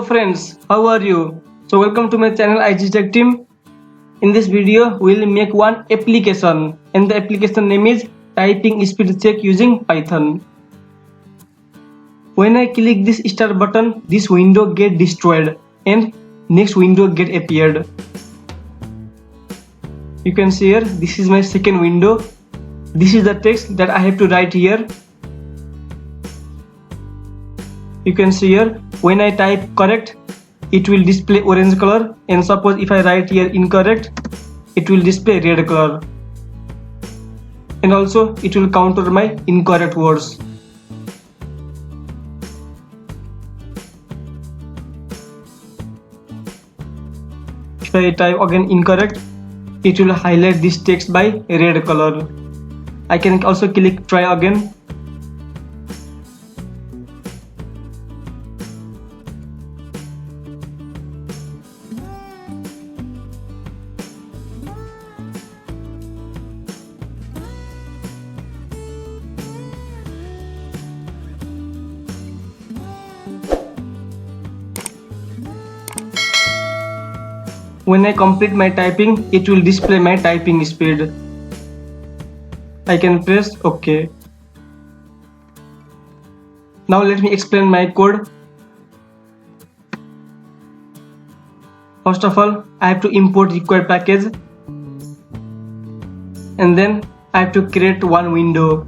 friends, how are you? So welcome to my channel IG Tech Team. In this video, we'll make one application and the application name is typing speed check using Python. When I click this start button, this window get destroyed and next window get appeared. You can see here, this is my second window. This is the text that I have to write here. You can see here, when I type correct, it will display orange color, and suppose if I write here incorrect, it will display red color, and also it will counter my incorrect words. If I type again incorrect, it will highlight this text by red color. I can also click try again. When I complete my typing, it will display my typing speed. I can press OK. Now let me explain my code. First of all, I have to import required package, and then I have to create one window.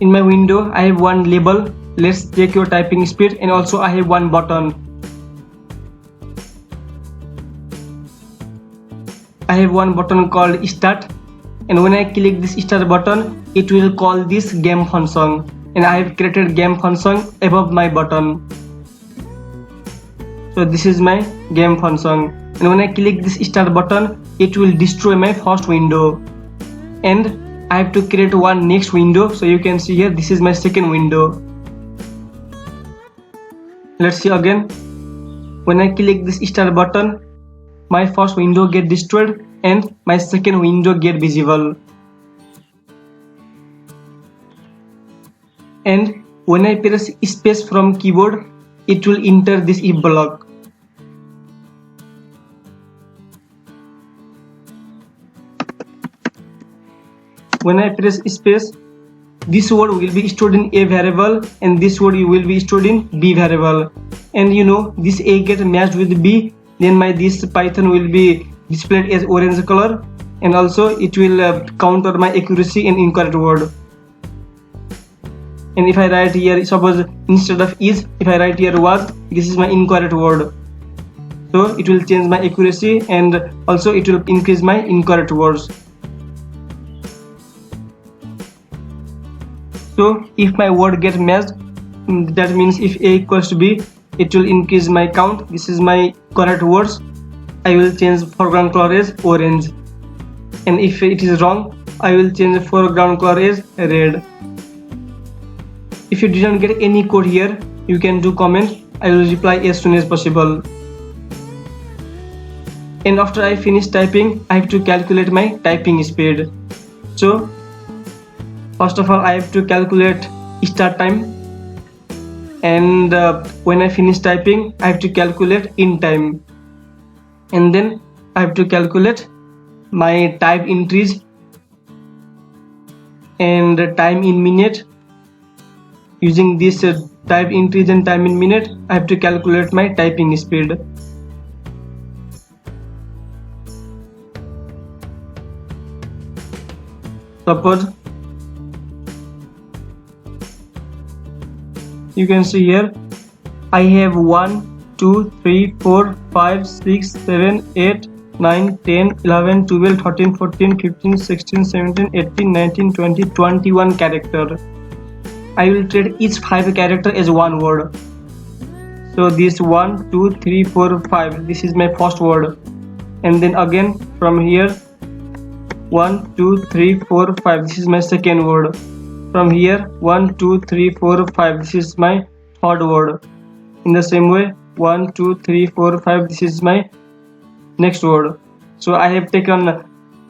In my window, I have one label, let's check your typing speed, and also I have one button. I have one button called start, and when I click this start button, it will call this game function, and I have created game function above my button. So this is my game function, and when I click this start button, it will destroy my first window, and I have to create one next window. So you can see here, this is my second window. Let's see again. When I click this start button, my first window get destroyed and my second window get visible. And when I press space from keyboard, it will enter this if block. When I press space, this word will be stored in A variable and this word will be stored in B variable. And you know, this A get matched with B, then this Python will be displayed as orange color, and also it will counter my accuracy in incorrect word. And if I write here, suppose instead of is, if I write here was, this is my incorrect word. So it will change my accuracy and also it will increase my incorrect words. So if my word gets matched, that means if A equals to B, it will increase my count. This is my correct words. I will change foreground color as orange, and if it is wrong, I will change the foreground color as red. If you didn't get any code here, you can do comment. I will reply as soon as possible. And after I finish typing, I have to calculate my typing speed. So first of all, I have to calculate start time, and when I finish typing, I have to calculate end time, and then I have to calculate my type entries and time in minute. Using this type entries and time in minute, I have to calculate my typing speed. Suppose you can see here, I have 1, 2, 3, 4, 5, 6, 7, 8, 9, 10, 11, 12, 13, 14, 15, 16, 17, 18, 19, 20, 21 character. I will treat each 5 character as one word. So this 1, 2, 3, 4, 5, this is my first word, and then again from here 1, 2, 3, 4, 5, this is my second word. From here 1, 2, 3, 4, 5, this is my third word. In the same way 1, 2, 3, 4, 5, this is my next word. So I have taken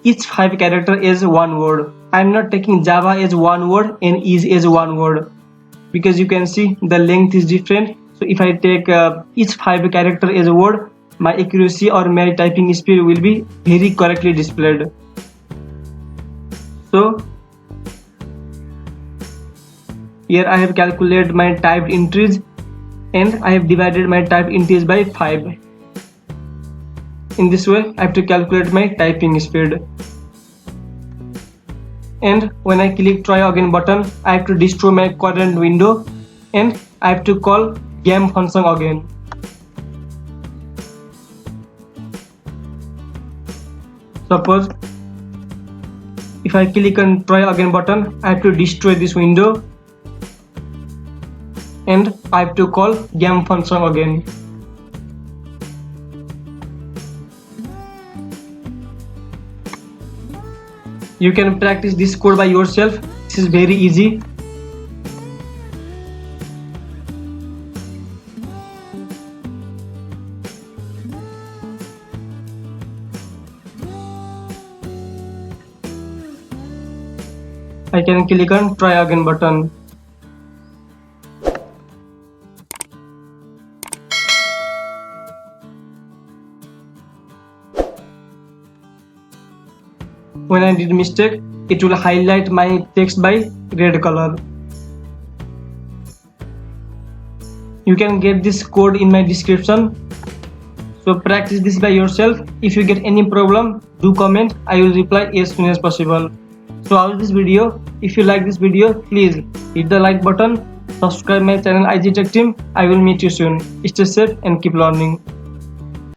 each 5 character as one word. I am not taking Java as one word and is as one word. because you can see the length is different. So if I take each 5 character as a word, my accuracy or my typing speed will be very correctly displayed. So here I have calculated my typed entries and I have divided my typed entries by 5. In this way I have to calculate my typing speed. And when I click try again button, I have to destroy my current window and I have to call game function again. Suppose if I click on try again button, I have to destroy this window and I have to call game function again. You can practice this code by yourself. This is very easy. I can click on try again button. When I did mistake, it will highlight my text by red color. You can get this code in my description. So practice this by yourself. If you get any problem, do comment. I will reply as soon as possible. So how is this video? If you like this video, please hit the like button, subscribe my channel IG Tech Team. I will meet you soon. Stay safe and keep learning.